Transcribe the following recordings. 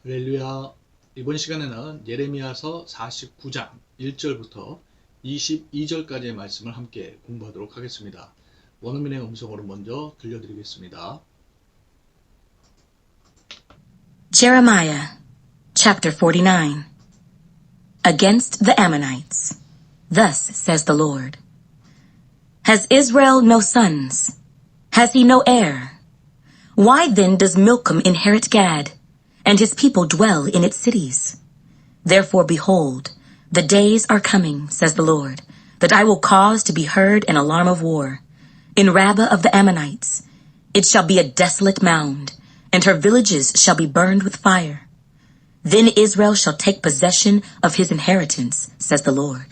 할렐루야. 이번 시간에는 예레미야서 49장 1절부터 22절까지의 말씀을 함께 공부하도록 하겠습니다. 원어민의 음성으로 먼저 들려드리겠습니다. Jeremiah, chapter 49. Against the Ammonites. Thus says the Lord. Has Israel no sons? Has he no heir? Why then does Milcom inherit Gad, and his people dwell in its cities? Therefore, behold, the days are coming, says the Lord, that I will cause to be heard an alarm of war. In Rabbah of the Ammonites, it shall be a desolate mound, and her villages shall be burned with fire. Then Israel shall take possession of his inheritance, says the Lord.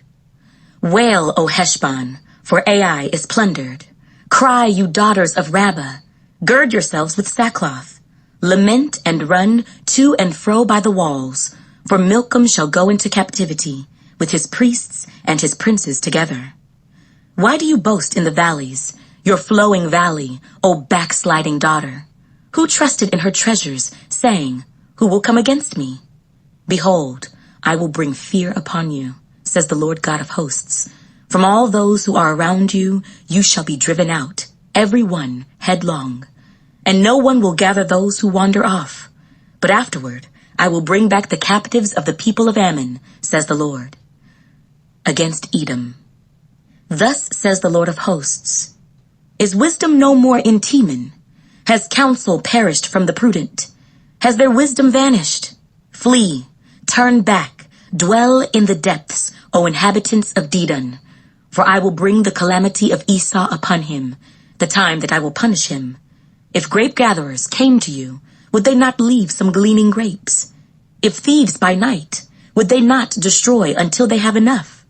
Wail, O Heshbon, for Ai is plundered. Cry, you daughters of Rabbah. Gird yourselves with sackcloth. Lament and run to and fro by the walls, for Milcom shall go into captivity, with his priests and his princes together. Why do you boast in the valleys, your flowing valley, O backsliding daughter? Who trusted in her treasures, saying, Who will come against me? Behold, I will bring fear upon you, says the Lord God of hosts. From all those who are around you, you shall be driven out, every one headlong. And no one will gather those who wander off. But afterward, I will bring back the captives of the people of Ammon, says the Lord. Against Edom. Thus says the Lord of hosts. Is wisdom no more in Teman? Has counsel perished from the prudent? Has their wisdom vanished? Flee, turn back, dwell in the depths, O inhabitants of Dedan. For I will bring the calamity of Esau upon him, the time that I will punish him. If grape gatherers came to you, would they not leave some gleaning grapes? If thieves by night, would they not destroy until they have enough?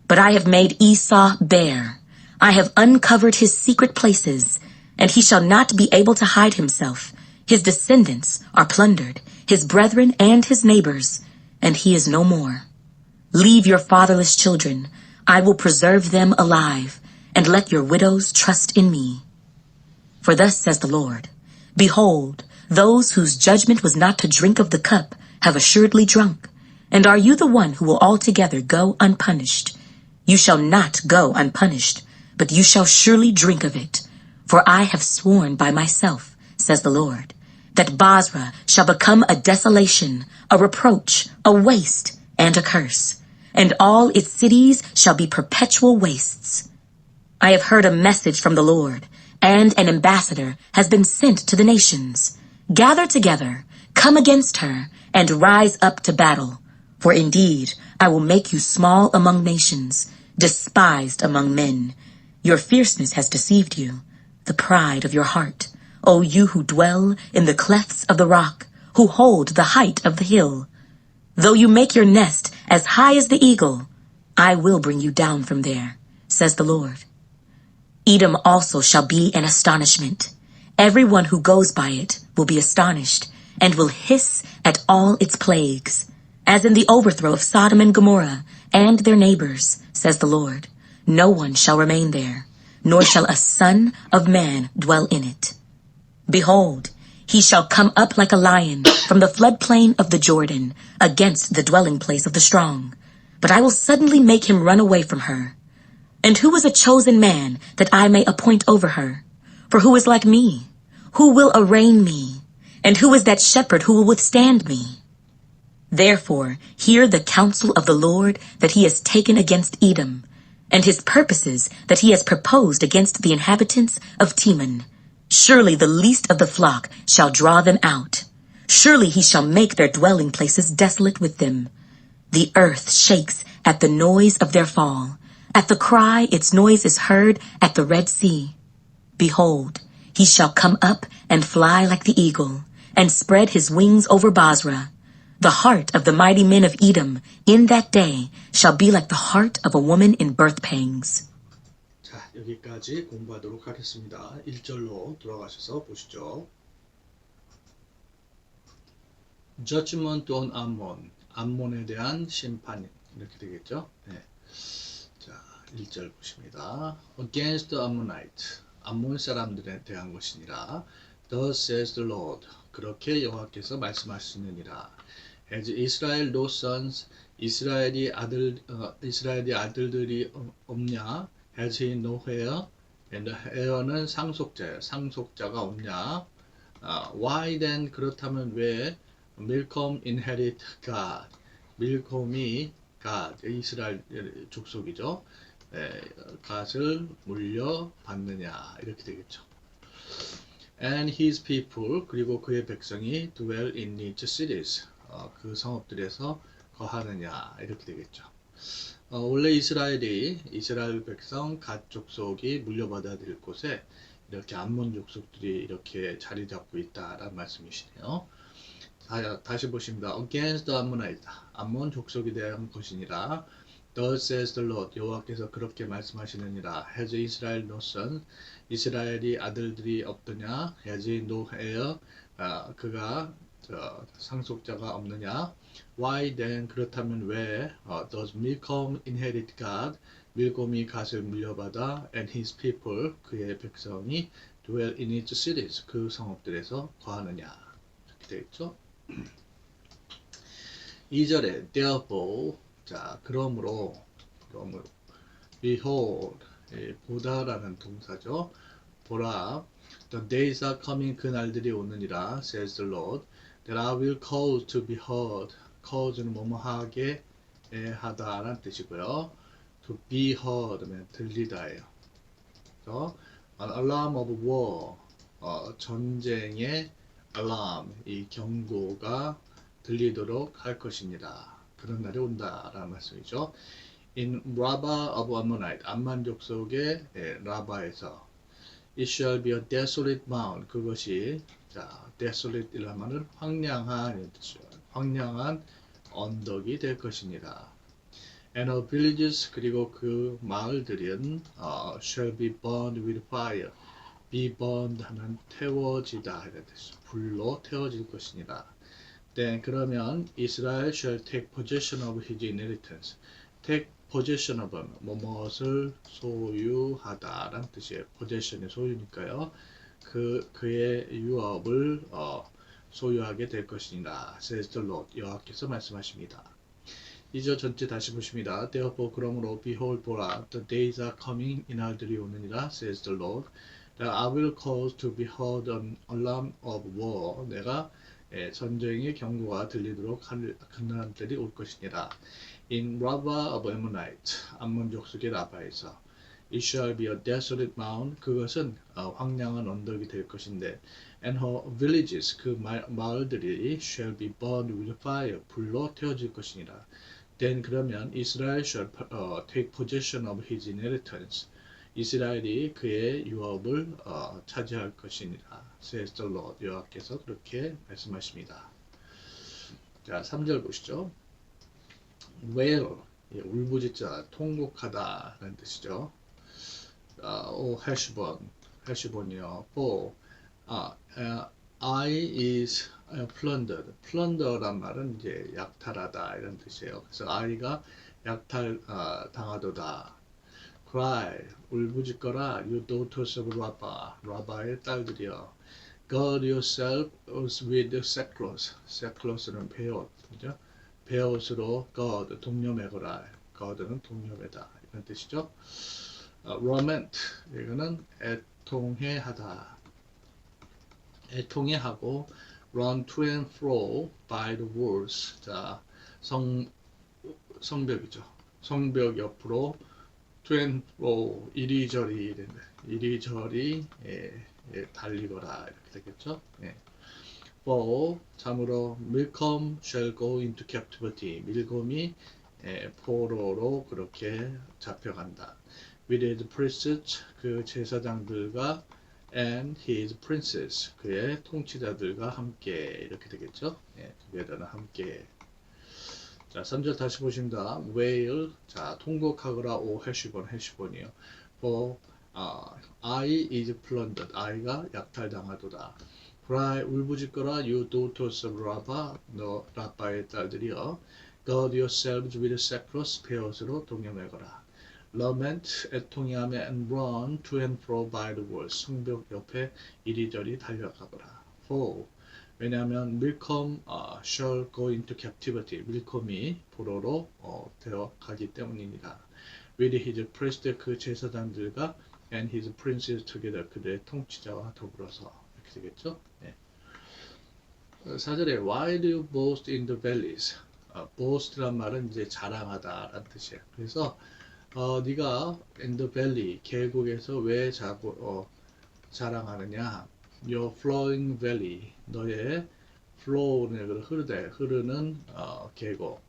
But I have made Esau bare. I have uncovered his secret places, and he shall not be able to hide himself. His descendants are plundered, his brethren and his neighbors, and he is no more. Leave your fatherless children. I will preserve them alive, and let your widows trust in me. For thus says the Lord, Behold, those whose judgment was not to drink of the cup have assuredly drunk. And are you the one who will altogether go unpunished? You shall not go unpunished, but you shall surely drink of it. For I have sworn by myself, says the Lord, that Basra shall become a desolation, a reproach, a waste, and a curse, and all its cities shall be perpetual wastes. I have heard a message from the Lord, and an ambassador has been sent to the nations. Gather together, come against her, and rise up to battle. For indeed, I will make you small among nations, despised among men. Your fierceness has deceived you, the pride of your heart, O you who dwell in the clefts of the rock, who hold the height of the hill. Though you make your nest as high as the eagle, I will bring you down from there, says the Lord. Edom also shall be an astonishment. Everyone who goes by it will be astonished, and will hiss at all its plagues, as in the overthrow of Sodom and Gomorrah and their neighbors, says the Lord. No one shall remain there, nor shall a son of man dwell in it. Behold, he shall come up like a lion from the floodplain of the Jordan against the dwelling place of the strong. But I will suddenly make him run away from her. And who is a chosen man that I may appoint over her? For who is like me? Who will arraign me? And who is that shepherd who will withstand me? Therefore, hear the counsel of the Lord that he has taken against Edom, and his purposes that he has proposed against the inhabitants of Teman. Surely the least of the flock shall draw them out. Surely he shall make their dwelling places desolate with them. The earth shakes at the noise of their fall. At the cry its noise is heard at the Red Sea. Behold, he shall come up and fly like the eagle, and spread his wings over Basra. The heart of the mighty men of Edom in that day shall be like the heart of a woman in birth pangs. 자, 여기까지 공부하도록 하겠습니다. 1절로 돌아가셔서 보시죠. Judgment on Ammon, 암몬에 대한 심판 이렇게 되겠죠. 네. 자, 1절 보십니다. Against the Ammonites, 암몬 사람들에 대한 것이니라. Thus says the Lord. 그렇게 여호와께서 말씀하시느니라. Has Israel no sons? 이스라엘이 아들들이 없냐? Has he no heir? And heir는 상속자예요. 상속자가 없냐? Why then? 그렇다면 왜? Milcom inherit God. 밀콤이 God, 이스라엘 족속이죠. 갓을 물려받느냐 이렇게 되겠죠. And his people, 그리고 그의 백성이 dwell in its cities, 그 성읍들에서 거하느냐 이렇게 되겠죠. 원래 이스라엘 백성 갓 족속이 물려받아야 될 곳에 이렇게 암몬 족속들이 이렇게 자리 잡고 있다라는 말씀이시네요. 다시 보십니다. Against the Ammonites, 암몬 족속에 대한 것이니라. Thus says the Lord, 여호와께서 그렇게 말씀하시느니라. Has Israel no son? 이스라엘이 아들들이 없더냐? Has he no heir? 그가 상속자가 없느냐? Why then? 그렇다면 왜? Does Milcom inherit God? 밀곰이 갓을 물려받아 and his people, 그의 백성이 dwell in its cities, 그 성읍들에서 거하느냐? 이렇게 되겠죠? 2절에 therefore, 자, 그러므로 behold, 보다라는 동사죠. 보라, the days are coming, 그 날들이 오느니라, says the Lord, that I will cause to be heard. cause는 뭐뭐하게 하다라는 뜻이고요. to be heard면 들리다예요. 그래서 an alarm of war, 전쟁의 alarm, 이 경고가 들리도록 할 것입니다. 그런 날이 온다라는 말씀이죠. In Rabbah of Ammonite, 암만 족속의 라바에서 it shall be a desolate mound, 그것이 desolate이라는 말은 황량한 뜻이죠. 황량한 언덕이 될 것입니다. And her villages, 그리고 그 마을들은 shall be burned with fire. be burned 하면 태워지다 이런 뜻이죠. 불로 태워질 것이니라. Then 그러면 Israel shall take possession of his inheritance. take possession of 무엇을 소유하다라는 뜻이에요. possession이 소유니까요. 그의 유업을 소유하게 될 것이니라. says the Lord. 여호와께서 말씀하십니다. 2절 전체 다시 보십니다. Therefore 그러므로 behold 보라, the days are coming, 이날들이 오느니라, says the Lord, that I will cause to be heard an alarm of war. 내가 전쟁의 경고가 들리도록 할 그날들이 올 것이니라. In Rabbah of Ammonite, 암몬 족속의 라바에서 it shall be a desolate mound. 그것은 황량한 언덕이 될 것인데, and her villages, 그 마을들이 shall be burned with fire. 불로 태워질 것이니라. Then 그러면 Israel shall take possession of his inheritance. 이스라엘이 그의 유업을 차지할 것이니라. says the Lord. 여호와께서 그렇게 말씀하십니다. 자, 3절 보시죠. wail, 울부짖자, 통곡하다 라는 뜻이죠. 오 헤시본이요. for I is plundered. plunder란 말은 이제 약탈하다 이런 뜻이에요. 그래서 I가 약탈 당하도다. cry, 울부짖거라, you daughters of Rabbah, 라바의 딸들이여. gird yourself with sackcloth. sackcloth는 베옷, 그죠? 베옷으로 gird, 동여매거라. gird는 동여매다 이런 뜻이죠. lament, 이거는 애통해하다. 애통해하고 run to and fro by the walls. 자, 성벽이죠. 성벽 옆으로 to and fro, 이리저리 달리거라 이렇게 되겠죠. for, 참으로 밀컴 shall go into captivity. 밀곰이 포로로 그렇게 잡혀간다. with his priests, 그 제사장들과 and his princes, 그의 통치자들과 함께 이렇게 되겠죠. together는 함께. 자, 3절 다시 보십니다. wail, 자, 통곡하거라 오 헤시본이요. for I is plundered, I가 약탈당하도다. cry, 울부짖거라 you daughters of Rabbah, 너 라바의 딸들이여. gird yourselves with sackcloth, 베옷으로 동여매거라. lament, 애통해하며 and run to and fro by the wall. 성벽 옆에 이리저리 달려가거라. For 왜냐하면 밀컴 shall go into captivity. 밀컴이 포로로 되어 가기 때문입니다. With his priest 그 제사장들과 and his princes together 그들의 통치자와 더불어서 이렇게 되겠죠. 네. 4절에 Why do you boast in the valleys? boast란 말은 이제 자랑하다라는 뜻이에요. 그래서 네가 in the valley 계곡에서 왜 자랑하느냐? Your flowing valley 너의 flow는 흐르는 계곡.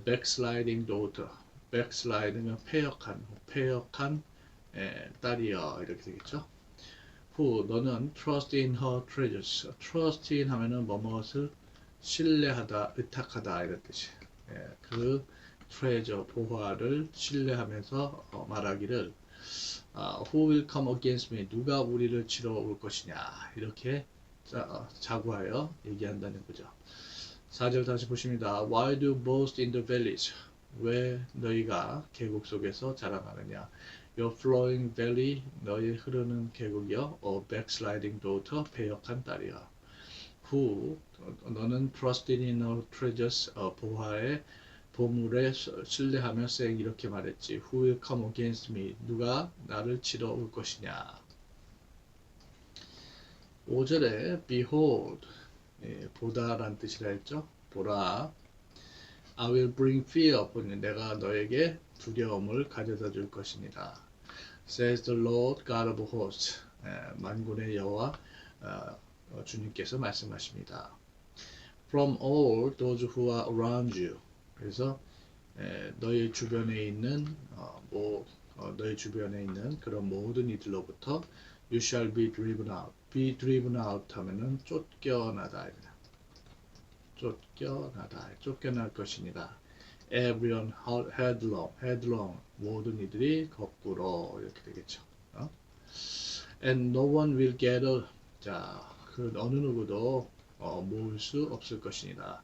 backsliding daughter. backsliding은 패역한 딸이여 이렇게 되겠죠. Who 너는 trust in her treasures. trust in 하면은 뭐뭇을 신뢰하다, 의탁하다 이런 뜻이에요. 그 treasure 보화를 신뢰하면서 말하기를 Who will come against me? 누가 우리를 치러 올 것이냐 이렇게 자구하여 얘기한다는 거죠. 4절 다시 보십니다. Why do you boast in the valleys? 왜 너희가 계곡 속에서 자랑하느냐? Your flowing valley, 너희 흐르는 계곡이여. A backsliding daughter, 패역한 딸이여. Who, 너는 trusted in our treasures, 보화의 보물에 신뢰하며 saying 이렇게 말했지. Who will come against me? 누가 나를 치러 올 것이냐? 5절에 behold, 보다란 뜻이라 했죠. 보라. I will bring fear upon you. 내가 너에게 두려움을 가져다 줄 것입니다. Says the Lord God of hosts. 만군의 여호와 주님께서 말씀하십니다. From all those who are around you. 그래서 너희 주변에 있는 너희 주변에 있는 그런 모든 이들로부터 you shall be driven out. be driven out 하면은 쫓겨나다. 쫓겨날 것이니라. Everyone headlong 모든 이들이 거꾸로 이렇게 되겠죠. And no one will gather. 자, 그 어느 누구도 모을 수 없을 것이니라.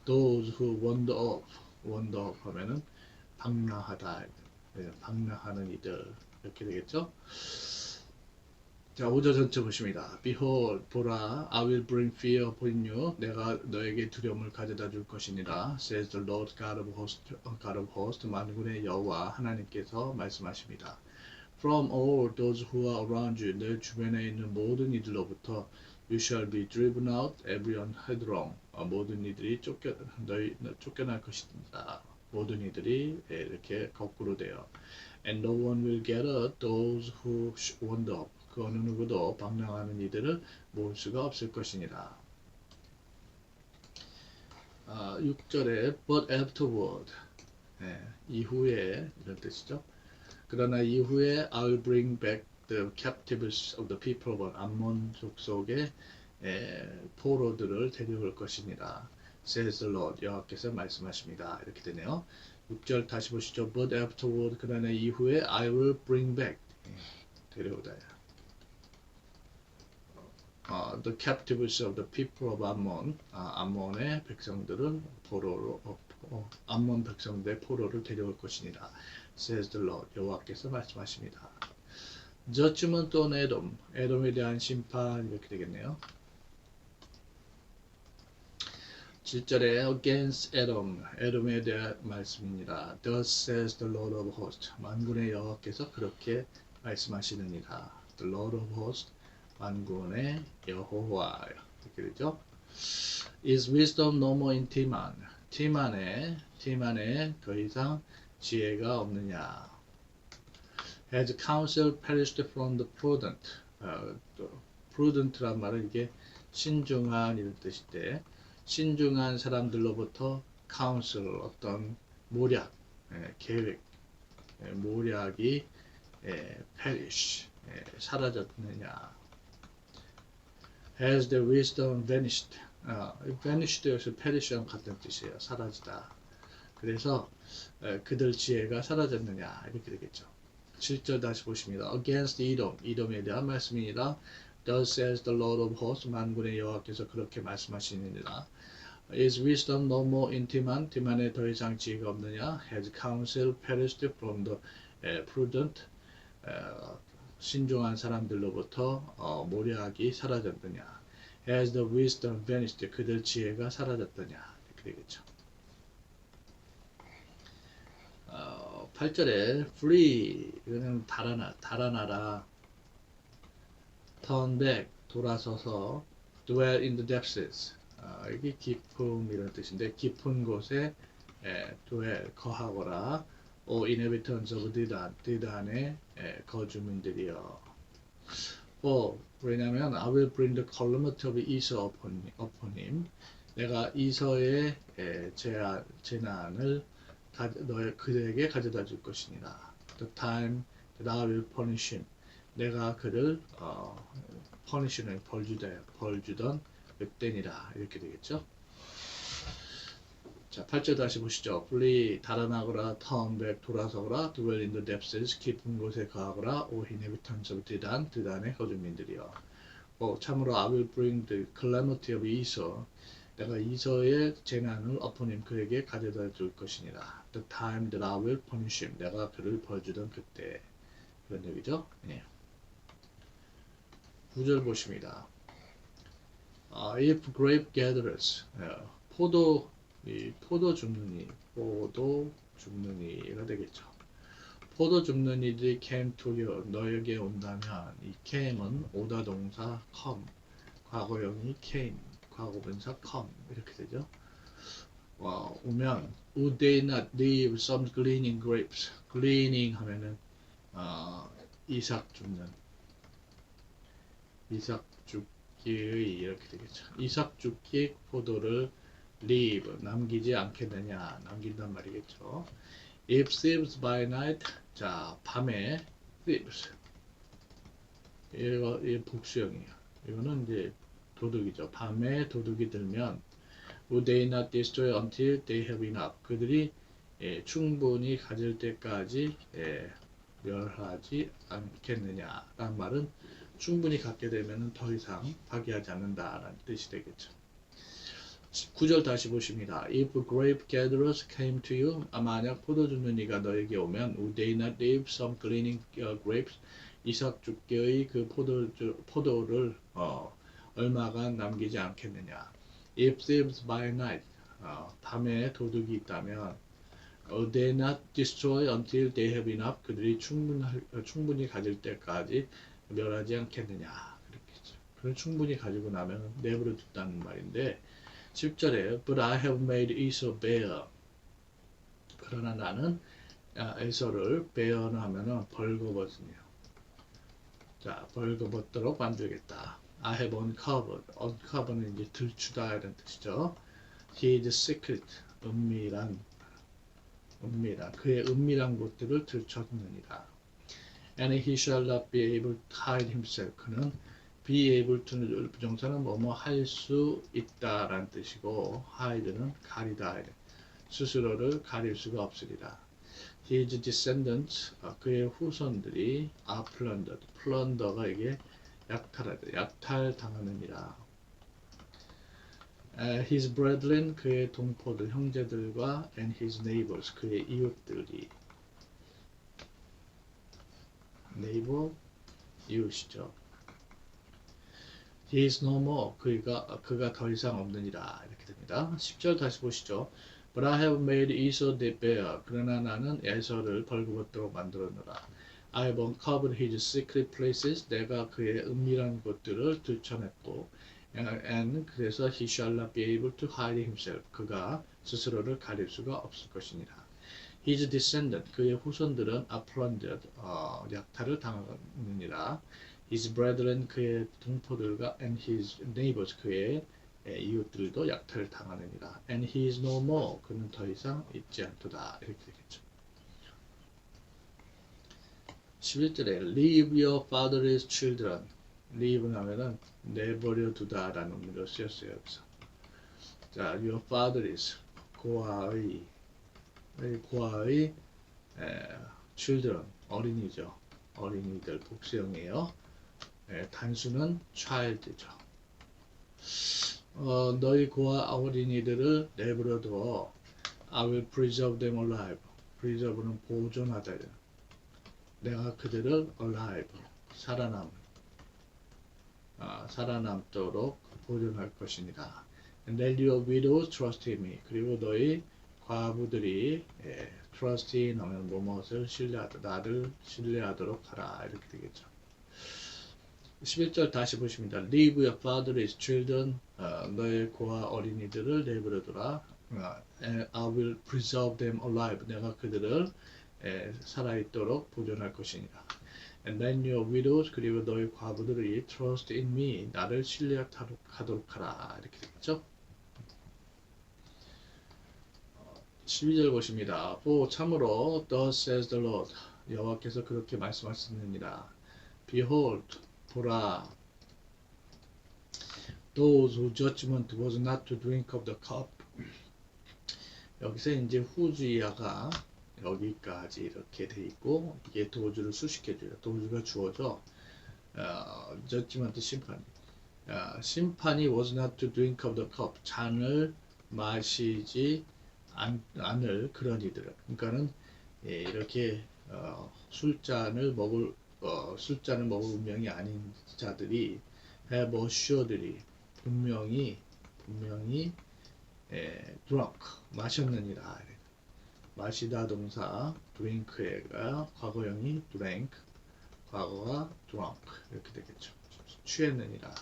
Those who wander off 하면은 방랑하다, 방랑하는 이들 이렇게 되겠죠. 자, 5절 전체 보십니다. Behold, 보라, I will bring fear upon you. 내가 너에게 두려움을 가져다 줄 것이니라. Says the Lord God of hosts, 만군의 여호와 하나님께서 말씀하십니다. From all those who are around you, 내 주변에 있는 모든 이들로부터 you shall be driven out, everyone headlong. 모든 이들이 쫓겨날 것입니다. 모든 이들이 이렇게 거꾸로 돼요. And no one will gather those who wander off. 그 어느 누구도 방랑하는 이들을 모을 수가 없을 것이니라. 6절에 but afterward 이후에 이런 뜻이죠. 그러나 이후에 I will bring back the captives of the people of 암몬 족속의 포로들을 데려올 것이니라. Says the Lord 여호와께서 말씀하십니다. 이렇게 되네요. 6절 다시 보시죠. But afterward 그러나 이후에 I will bring back 데려오다. The captives of the people of Ammon. 암몬의 백성들은 포로로 암몬 백성들의 포로를 데려올 것이니라. Says the Lord 여호와께서 말씀하십니다. Judgment on Edom. 에돔에 대한 심판 이렇게 되겠네요. 7절에 against Edom. 에돔에 대한 말씀입니다. Thus says the Lord of hosts. 만군의 여호와께서 그렇게 말씀하시느니라. The Lord of hosts. 만군의 여호와 이렇게 되죠. Is wisdom no more in Timan? 티만에 더 이상 지혜가 없느냐? Has counsel perished from the prudent? prudent란 말은 이게 신중한 이런 뜻인데 신중한 사람들로부터 counsel 어떤 모략, 계획, 모략이 perish 사라졌느냐? Has the wisdom vanished? vanished에서 perish랑 같은 뜻이에요. 사라지다. 그래서 그들 지혜가 사라졌느냐 이렇게 되겠죠. 7절 다시 보십니다. Against Edom, 이돔에 대한 말씀이니라. Thus says the Lord of hosts, 만군의 여호와께서 그렇게 말씀하시느니라. Is wisdom no more in Timan? 티만에 더 이상 지혜가 없느냐? Has counsel perished from the prudent, 신중한 사람들로부터 모략이 사라졌느냐. Has the wisdom vanished? 그들 지혜가 사라졌더냐. 이렇게 되겠죠. 8절에 flee, 이거는 달아나라. turn back, 돌아서서 dwell in the depths. 이게 깊음 이런 뜻인데 깊은 곳에 dwell, 거하거라. O inhabitants of 디단의 거주민들이여. 왜냐면 I will bring the calamity of Esau upon him. 내가 이서의 재난을 그에게 가져다 줄 것이니라. The time that I will punish him. 내가 그를 punish는 벌주던 그때니라. 이렇게 되겠죠. 자, 8절 다시 보시죠. flee, 달아나거라. turn back, 돌아서거라. dwell in the depths, 깊은 곳에 거하거라. O inhabitants of 디단의 거주민들이여. 참으로 I will bring the calamity of Esau. 내가 이서의 재난을 upon him, 그에게 가져다 줄 것이니라. The time that I will punish him. 내가 그를 벌주던 그때. 그런 얘기죠. 예. 9절 보십니다. If grape gatherers, 포도 줍는 이가 되겠죠. 포도 줍는 이들이 came to you, 너에게 온다면, 이 came은 오다 동사 come, 과거형이 came, 과거분사 come 이렇게 되죠. 오면 would they not leave some gleaning grapes? gleaning 하면은 이삭 줍기의 이렇게 되겠죠. 이삭 줍기 포도를 leave, 남기지 않겠느냐, 남긴단 말이겠죠. If thieves by night, 자, 밤에 thieves, 이 복수형이에요. 이거는 이제 도둑이죠. 밤에 도둑이 들면 would they not destroy until they have enough. 그들이 충분히 가질 때까지 멸하지 않겠느냐. 라는 말은 충분히 갖게 되면 더 이상 파괴하지 않는다라는 뜻이 되겠죠. 9절 다시 보십니다. If grape gatherers came to you, 만약 포도 줍는 이가 너에게 오면, would they not leave some gleaning grapes? 이삭 줍기의 그 포도를 얼마간 남기지 않겠느냐. If thieves by night, 밤에 도둑이 있다면, would they not destroy until they have enough? 그들이 충분히 가질 때까지 멸하지 않겠느냐. 그렇겠죠. 그걸 충분히 가지고 나면 내버려 둔다는 말인데, 10절에 But I have made Esau bear. 그러나 나는 에서를 bear는 하면은 벌거벗으며, 자, 벌거벗도록 만들겠다. I have uncovered. uncover는 이제 들추다 이런 뜻이죠. His secret, 은밀한 그의 은밀한 곳들을 들춰느니라. And he shall not be able to hide himself. 그는 be able to는 부정사는 뭐뭐 할 수 있다라는 뜻이고, hide는 가리다, 스스로를 가릴 수가 없으리라. His descendants, 그의 후손들이 are plundered. plunder가 이게 약탈당하느니라. His brethren, 그의 동포들, 형제들과 and his neighbors, 그의 이웃들이. neighbor, 이웃이죠. He is no more. 그가 더 이상 없느니라. 이렇게 됩니다. 10절 다시 보시죠. But I have made Esau the bear. 그러나 나는 에서를 벌거벗도록 만들었노라. I have uncovered his secret places. 내가 그의 은밀한 곳들을 들춰냈고, and 그래서 he shall not be able to hide himself. 그가 스스로를 가릴 수가 없을 것이니라. His descendant, 그의 후손들은 are plundered, 약탈을 당하느니라. His brethren, 그의 동포들과 and his neighbors, 그의 이웃들도 약탈을 당하느니라. And he is no more, 그는 더 이상 있지 않도다. 이렇게 되겠죠. 11절에 leave your father's children. leave는 하면은 내버려 두다라는 의미로 쓰였어요. 여기서. 자, your father's, 고아의 children, 어린이죠. 어린이들 복수형이에요. 단수는 child죠. 너희 고아 어린이들을 내버려두어 I will preserve them alive. preserve는 보존하다. 내가 그들을 alive, 살아남도록 보존할 것이니라. And let your widows trust in me. 그리고 너희 과부들이 trust in 하면 무엇을 나를 신뢰하도록 하라. 이렇게 되겠죠. 11절 다시 보십니다. Leave your father's children. 너의 고아 어린이들을 내버려두라. And I will preserve them alive. 내가 그들을 살아있도록 보존할 것이니라. And then your widows, 그리고 너희 과부들이 trust in me, 나를 신뢰하도록 하라. 이렇게 되겠죠. 12절 보십니다. 참으로 thus says the Lord, 여호와께서 그렇게 말씀하셨느니라. Behold, 보라, those whose judgment was not to drink of the cup. 여기서 이제 후주이하가 여기까지 이렇게 돼 있고, 이게 도주를 수식해줘요. 도주가 주어져. judgment 심판. 심판이 was not to drink of the cup. 잔을 마시지 않을 그런 이들. 그러니까는 이렇게 술잔을 먹을 운명이 아닌 자들이 have assuredly 분명히 drunk 마셨느니라. 마시다 동사 drink가 과거형이 drank, 과거가 drunk 이렇게 되겠죠. 취했느니라.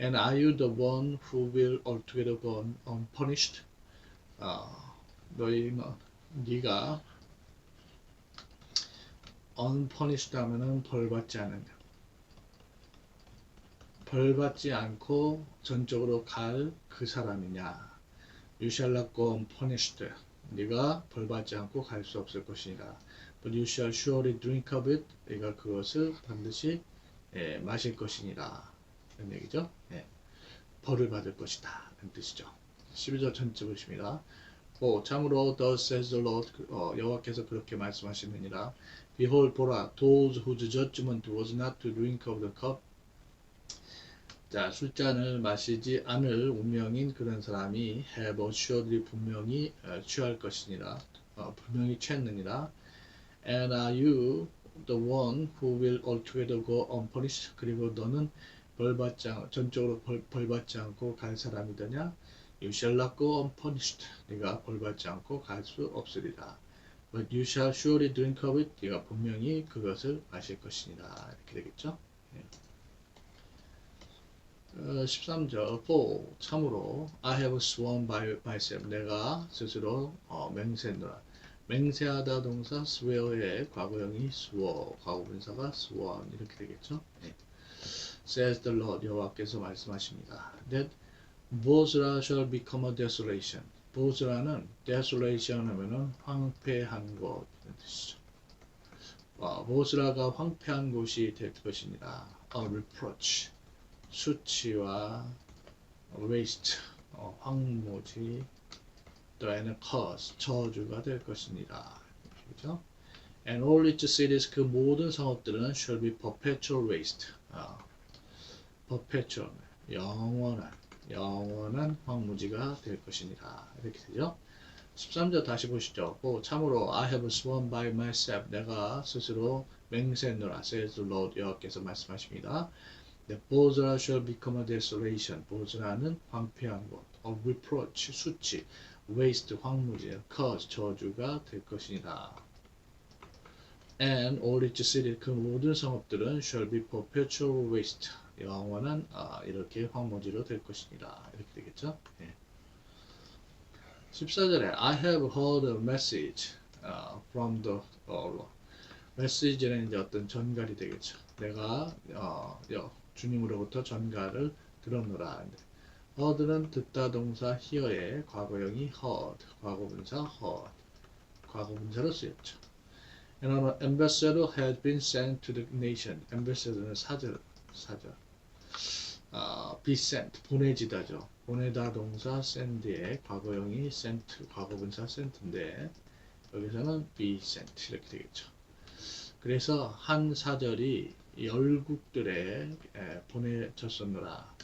And are you the one who will altogether go unpunished? 네가 unpunished 하면은 벌받지 않느냐. 벌받지 않고 전적으로 갈 그 사람이냐. You shall not go unpunished. 네가 벌받지 않고 갈 수 없을 것이니라. But you shall surely drink of it. 네가 그것을 반드시 마실 것이니라. 이런 얘기죠. 벌을 받을 것이다. 이런 뜻이죠. 12절 전체 보십니다. 참으로 thus says the Lord, 여호와께서 그렇게 말씀하시느니라. Behold, 보라, those whose judgment was not to drink of the cup. 자, 술잔을 마시지 않을 운명인 그런 사람이 have assuredly 분명히 취할 것이니라. 분명히 취했느니라. And are you the one who will altogether go unpunished? 그리고 너는 전적으로 벌받지 않고 갈 사람이더냐? You shall not go unpunished. 네가 벌받지 않고 갈 수 없으리라. But you shall surely drink of it. 네가 분명히 그것을 마실 것이니라. 이렇게 되겠죠? 13절 참으로 I have sworn by myself. 내가 스스로 맹세하노라. 맹세하다 동사 swear의 과거형이 swore, 과거분사가 sworn 이렇게 되겠죠? Says the Lord, 여호와께서 말씀하십니다. That 보스라 shall become a desolation. 보스라는 desolation 하면은 황폐한 곳 이런 뜻이죠. 보스라가 황폐한 곳이 될 것입니다. A reproach, 수치와 waste, 황무지, 또 and curse, 저주가 될 것입니다. 그렇죠? And all its cities, 그 모든 성읍들은 shall be perpetual waste. perpetual, 영원한 황무지가 될 것이니라. 이렇게 되죠. 13절 다시 보시죠. 참으로 I have sworn by myself. 내가 스스로 맹세하노라. says the Lord, 여호와께서 말씀하십니다. The Bozrah shall become a desolation. 보즈라는 황폐한 곳. A reproach, 수치. Waste, 황무지. Curse, 저주가 될 것이니라. And all its cities, 그 모든 성읍들은 shall be perpetual waste. 영원한 이렇게 황무지로 될 것이니라. 이렇게 되겠죠. 14절에 I have heard a message from the Lord. 메시지는 이제 어떤 전갈이 되겠죠. 내가 주님으로부터 전갈을 들었노라. heard는 듣다 동사 hear의 과거형이 heard, 과거분사 heard, 과거분사로 쓰였죠. And an ambassador had been sent to the nation. ambassador는 사절. be sent, 보내지다죠. 보내다 동사 send의 과거형이 sent, 과거분사 sent인데 여기서는 be sent 이렇게 되겠죠. 그래서 한 사절이 열국들에 보내졌었노라.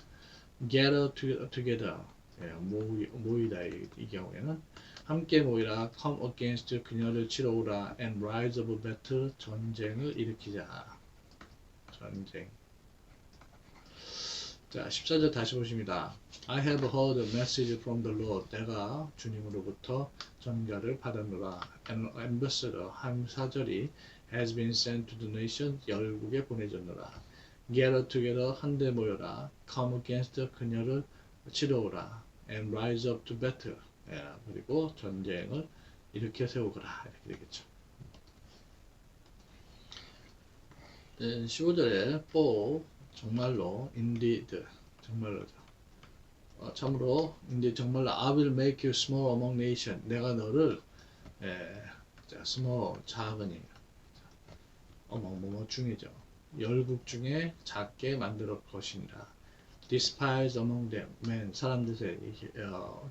gather together, 모이다 이 경우에는 함께 모이라 come against 그녀를 치러오라 and rise up battle 전쟁을 일으키자. 전쟁. 자, 14절 다시 보십니다. I have heard a message from the Lord. 내가 주님으로부터 전가를 받았노라. An ambassador, 한 사절이 has been sent to the nation. 열국에 보내졌노라. Gather together, 한데 모여라. Come against 그녀를 치러오라. And rise up to battle. 그리고 전쟁을 일으켜 세우거라. 이렇게 되겠죠. 15절에 for 정말로 indeed 정말로죠. 참으로 indeed 정말로 I will make you small among nation. 내가 너를 small 작은이 뭐뭐 중이죠. 열국 중에 작게 만들 것이니라. Despised among them, men 사람들의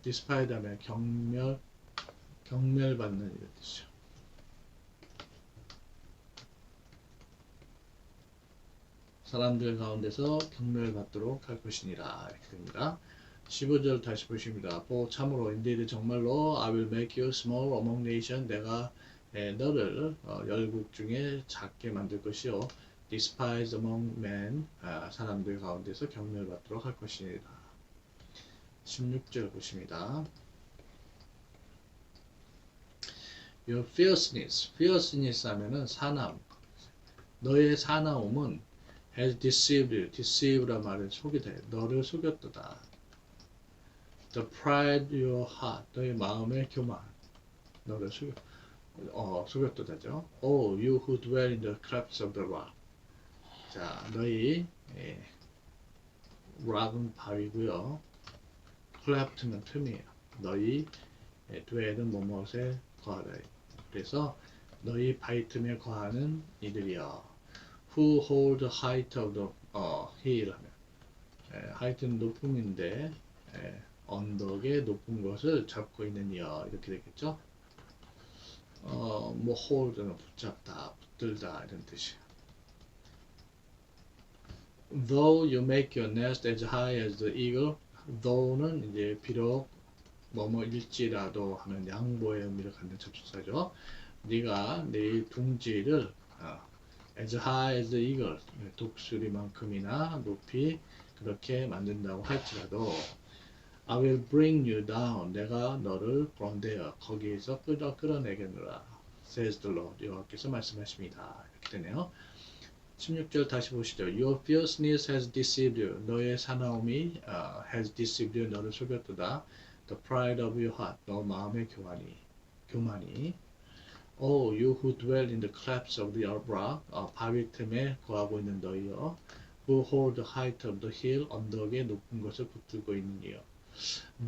despised 하면 경멸받는 이런 뜻이죠. 사람들 가운데서 경멸받도록 할 것이니라 이렇게 됩니다. 15절 다시 보십니다. 참으로 indeed 정말로 I will make you small among nation. 내가 너를 열국 중에 작게 만들 것이요. Despised among men 사람들 가운데서 경멸받도록 할 것이니라. 16절 보십니다. Your fierceness 하면은 사나움. 너의 사나움은 has deceived you. deceive란 말은 속이다. 너를 속였도다. The pride of your heart. 너의 마음의 교만. 너를 속였도다죠. Oh, you who dwell in the clefts of the rock. 자, 너희 rock은 바위고요. cleft는 틈이에요. 너희 dwell은 뭐뭇에 거하다. 그래서 너희 바위 틈에 거하는 이들이여. Who hold the height of the hill 하면 height는 높음인데 언덕의 높은 것을 잡고 있는 이여 이렇게 되겠죠. 뭐 hold는 붙잡다, 붙들다 이런 뜻이에요. Though you make your nest as high as the eagle, though는 이제 비록 뭐뭐일지라도 하는 양보의 의미를 갖는 접속사죠. 네가 네 둥지를 as high as the eagle, 독수리만큼이나 높이 그렇게 만든다고 할지라도 I will bring you down. 내가 너를 from there, 거기에서 끌어내겠노라. says the Lord. 여호와께서 말씀하십니다. 이렇게 되네요. 16절 다시 보시죠. Your fierceness has deceived you. 너의 사나움이 has deceived you. 너를 속였도다. The pride of your heart. 너 마음의 교만이. Oh, you who dwell in the clefts of the rock. 바위 틈에 거하고 있는 너희여. Who hold the height of the hill. 언덕의 높은 것을 붙들고 있는 이여.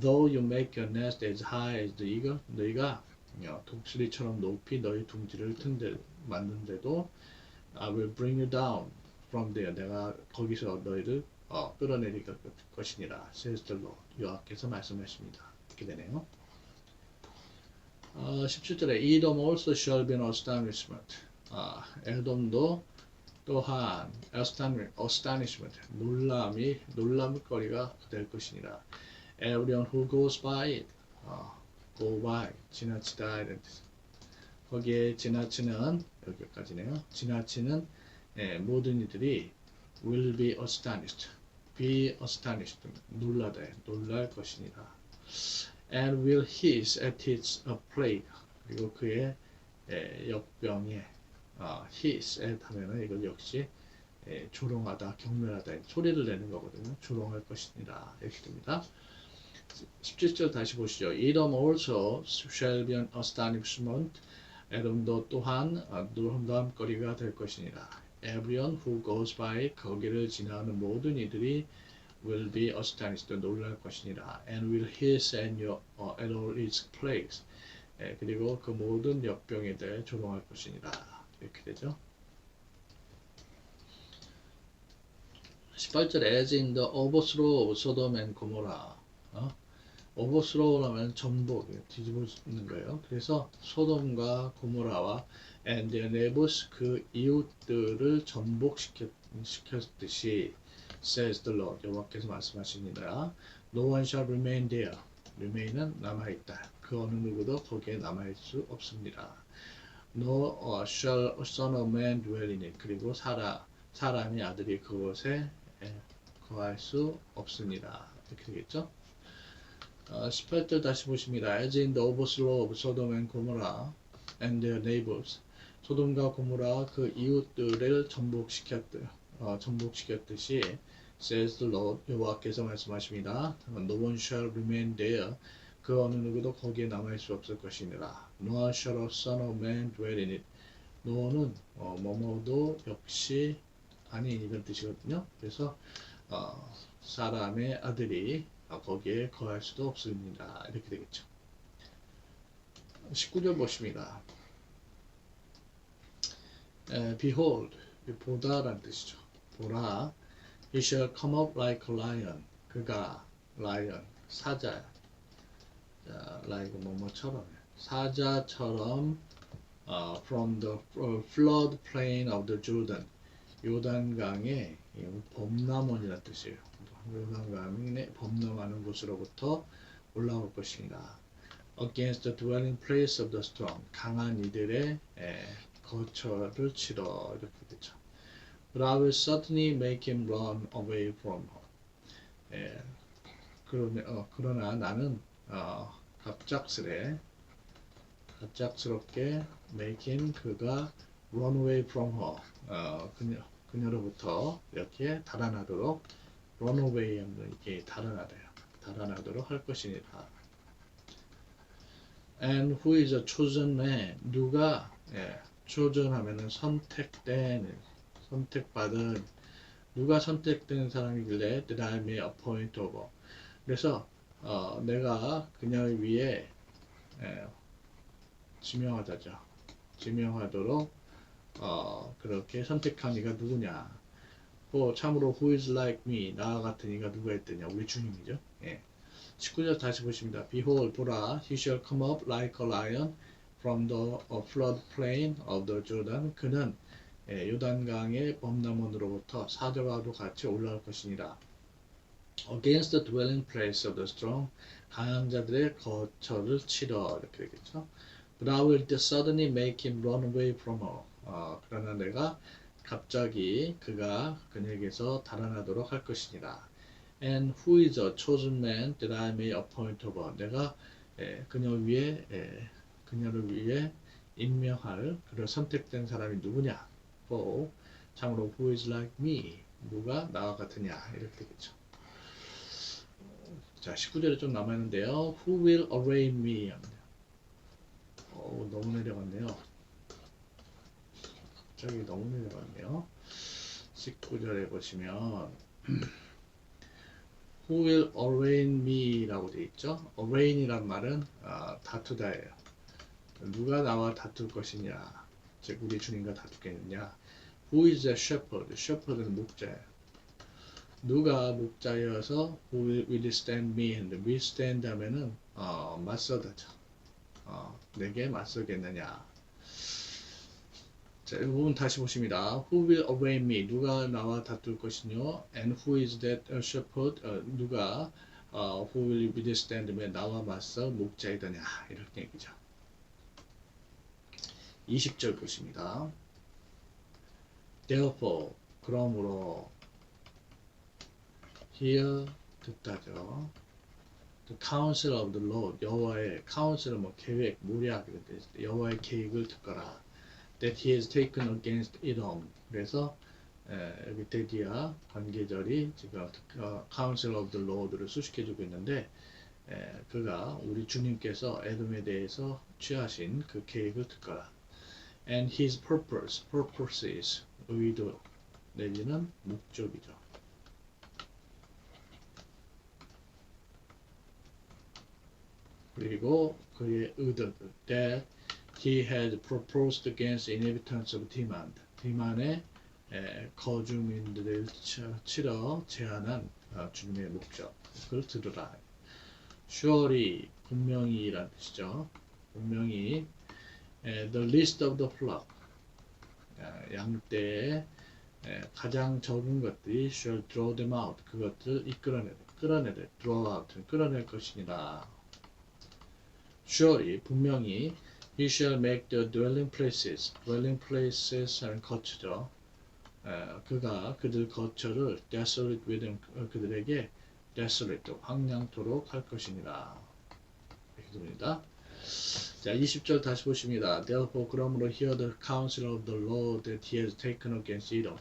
Though you make your nest as high as the eagle. 너희가 독수리처럼 높이 너희 둥지를 만든데도 I will bring you down from there. 내가 거기서 너희를 끌어내릴 것이니라. says the Lord. 여호와께서 말씀하십니다. 이렇게 되네요. 17절에 Edom also shall be an astonishment. 에돔도 또한 astonishment, 놀람거리가 될 것이니라. Everyone who goes by it, go by, 지나치다 이런 뜻. 거기에 지나치는 여기까지네요. 지나치는 모든 이들이 will be astonished, 놀랄 것이니라. And will hiss at its plague. 그리고 그의 역병에 hiss at 하면은 이걸 역시 조롱하다, 경멸하다 소리를 내는 거거든요. 조롱할 것이니라 이렇게 됩니다. 17절 다시 보시죠. Edom also shall be an astonishment. 에돔도 또한 놀람거리가 될 것이니라. Everyone who goes by, 거기를 지나가는 모든 이들이 will be astonished, 놀랄 것이니라. And will hiss at all its plagues. 그리고 그 모든 역병에 대해 조롱할 것이니라. 이렇게 되죠. 18절 as in the overthrow of Sodom and Gomorrah. overthrow라면 전복, 뒤집어쓰는 거예요. 그래서 소돔과 고모라와 and their neighbors, 그 이웃들을 전복시켰듯이 says the Lord. 여호와께서 말씀하시니라. No one shall remain there. remain은 남아있다. 그 어느 누구도 거기에 남아있을 수 없습니다. No shall a son of man dwell in it. 그리고 사람의 아들이 그곳에 거할 수 없습니다. 이렇게 되겠죠? 18절 다시 보십니다. As in the overthrow of Sodom and Gomorrah and their neighbors. 소돔과 고모라 그 이웃들을 전복시켰듯이 says the Lord, 여호와께서 말씀하십니다. No one shall remain there. 그 어느 누구도 거기에 남아있을 수 없을 것이니라. Nor shall a son of man dwell in it. no는 뭐뭐도 역시 아닌 이런 뜻이거든요. 그래서 사람의 아들이 거기에 거할 수도 없습니다. 이렇게 되겠죠. 19절 보십니다. Behold, 보다라는 뜻이죠. 보라, he shall come up like a lion. 그가 lion, 사자, like 뭐뭐처럼 사자처럼 from the flood plain of the Jordan. 요단강의 범람원이라는 뜻이에요. 요단강의 범람하는 곳으로부터 올라올 것입니다. Against the dwelling place of the strong. 강한 이들의 거처를 치러 이렇게 되죠. But I will certainly make him run away from her. 그러나 나는 갑작스럽게 make him 그가 run away from her. 그녀로부터 이렇게 달아나도록 run away 하면 이렇게 달아나도록 할 것이니라. And who is a chosen man? 누가 chosen 하면은 선택받은 누가 선택된 사람이길래 that I may appoint over. 그래서 내가 그녀 위에 지명하도록 그렇게 선택한 이가 누구냐? 참으로 who is like me? 나와 같은 이가 누가 있더냐? 우리 주님이죠. 19절 다시 보십니다. Behold, 보라, he shall come up like a lion from the flood plain of the Jordan. 그는 요단강의 범람원으로부터 사자와도 같이 올라올 것이니라. Against the dwelling place of the strong. 강한 자들의 거처를 치러. 이렇게 되겠죠. But I will suddenly make him run away from her. 그러나 내가 갑자기 그가 그녀에게서 달아나도록 할 것이니라. And who is a chosen man that I may appoint over. 내가 그녀를 위해 임명할 그런 선택된 사람이 누구냐? 참으로 who is like me. 누가 나와 같으냐? 이렇게 되겠죠. 자, 19절에 좀 남아있는데요. Who will arraign me? 너무 내려갔네요. 갑자기 너무 내려갔네요. 19절에 보시면 Who will arraign me? 라고 되어 있죠. arraign이란 말은 다투다예요. 누가 나와 다툴 것이냐, 즉 우리 주님과 다투겠느냐. Who is a shepherd? shepherd는 목자예요. 누가 목자여서 who will withstand me? 했는데 withstand 하면은 맞서다죠. 내게 맞서겠느냐. 자, 이 부분 다시 보십니다. Who will arraign me? 누가 나와 다툴 것이뇨? And who is that shepherd? 누가 who will withstand me? 나와 맞서 목자이더냐. 이렇게 얘기죠. 20절 보십니다. Therefore, 그러므로 here 듣다죠. The counsel of the Lord, 여호와의 counsel은 계획, 모략 이런 뜻인데 여호와의 계획을 듣거라. That he has taken against Edom. 그래서 여기 데디아 관계절이 지금 counsel of the Lord를 수식해주고 있는데 그가 우리 주님께서 에돔에 대해서 취하신 그 계획을 듣거라. And his purpose is 의도 내지는 목적이죠. 그리고 그의 의도들 that he had proposed against inhabitants of Teman. 디만의 거주민들을 치러 제안한 주님의 목적을 들으라. Surely 분명히란 뜻이죠. 분명히 the least of the flock. 양떼의 가장 적은 것들이 shall draw them out. 그것들을 이끌어내다. 끌어내래. draw out, 끌어낼 것이니라. surely, 분명히 he shall make the dwelling places 하는 거처죠. 그가 그들 거처를 desolate with 그들에게 desolate, 황량토록 할 것이니라. 이렇게 됩니다. 자, 20절 다시 보십니다. Therefore, 그러므로 hear the counsel of the Lord that he has taken against Edom.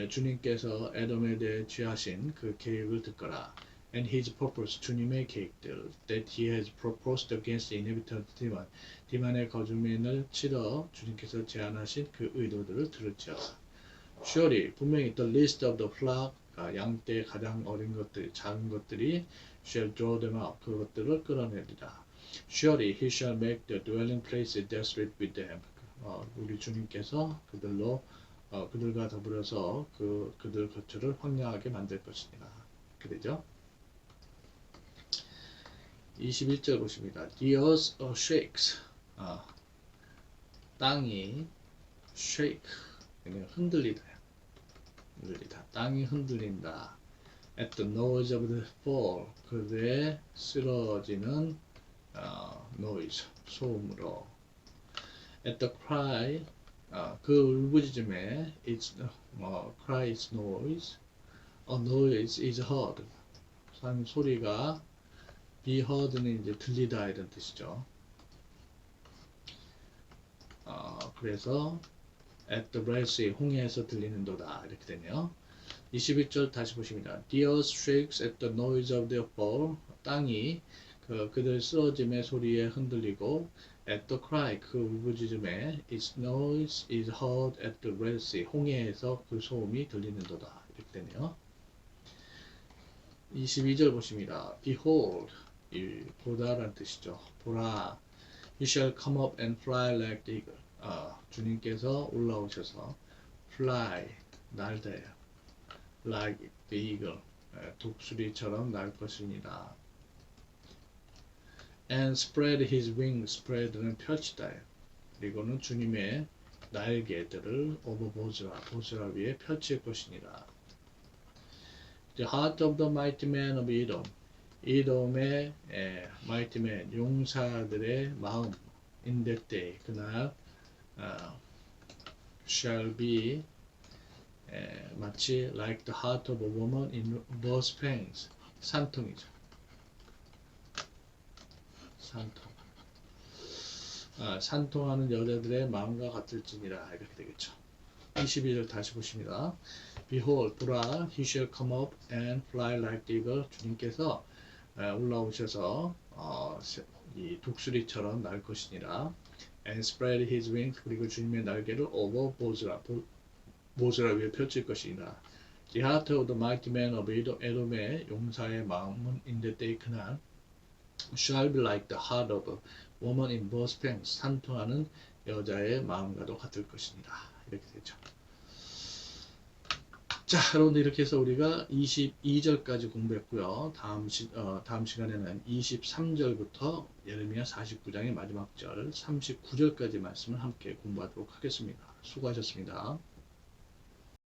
주님께서 에돔에 대해 취하신 그 계획을 듣거라. And his purpose, 주님의 계획들, that he has proposed against the inhabitant Teman. 디만의 거주민을 치러 주님께서 제안하신 그 의도들을 들을지어다. Surely, 분명히 the least of the flock, 양떼의 가장 어린 것들, 작은 것들이 shall draw them out, 그것들을 끌어내리라. Surely he shall make the dwelling place desolate with them. 우리 주님께서 그들과 더불어서 그들 거처를 황량하게 만들 것이니라. 그러죠? 21절 보십니다. The earth shakes. 땅이 shake. 흔들리다. 땅이 흔들린다. At the noise of the fall. 그들의 쓰러지는 noise. 소음으로. At the cry. 그 울부짖음에 cry is noise. A noise is heard. 소리가 be heard는 이제 들리다 이런 뜻이죠. 그래서 at the Red Sea, 홍해에서 들리는도다 이렇게 되네요. 21절 다시 보십니다. The earth shakes at the noise of their fall. 땅이 그들 쓰러짐의 소리에 흔들리고 at the cry, 그 울부짖음에 its noise is heard at the Red Sea. 홍해에서 그 소음이 들리는도다 이렇게 되네요. 22절 보십니다. Behold, 보다라는 뜻이죠. 보라, you shall come up and fly like the eagle. 주님께서 올라오셔서 fly, 날대요. like the eagle, 독수리처럼 날 것이니라. and spread his wings, spread는 펼치다요. 그리고는 주님의 날개들을 over 보스라 위에 펼칠 것이니라. The heart of the mighty man of Edom. 이돔의 mighty man, 용사들의 마음 in that day, 그날 shall be 마치 like the heart of a woman in both pangs. 산통이죠. 산통하는 여자들의 마음과 같을지니라 이렇게 되겠죠. 22절 다시 보십니다. Behold, 보라, he shall come up and fly like the eagle. 주님께서 올라오셔서 이 독수리처럼 날 것이니라. And spread his wings. 그리고 주님의 날개를 over 보스라 위에 펼칠 것이니라. The heart of the mighty man of Edom. 에돔의 용사의 마음은 in the day, 그날 shall be like the heart of a woman in both pangs. 산통하는 여자의 마음과도 같을 것이니라. 이렇게 되죠. 자, 여러분들 이렇게 해서 우리가 22절까지 공부했고요. 다음 시간에는 23절부터 예레미야 49장의 마지막 절 39절까지 말씀을 함께 공부하도록 하겠습니다. 수고하셨습니다.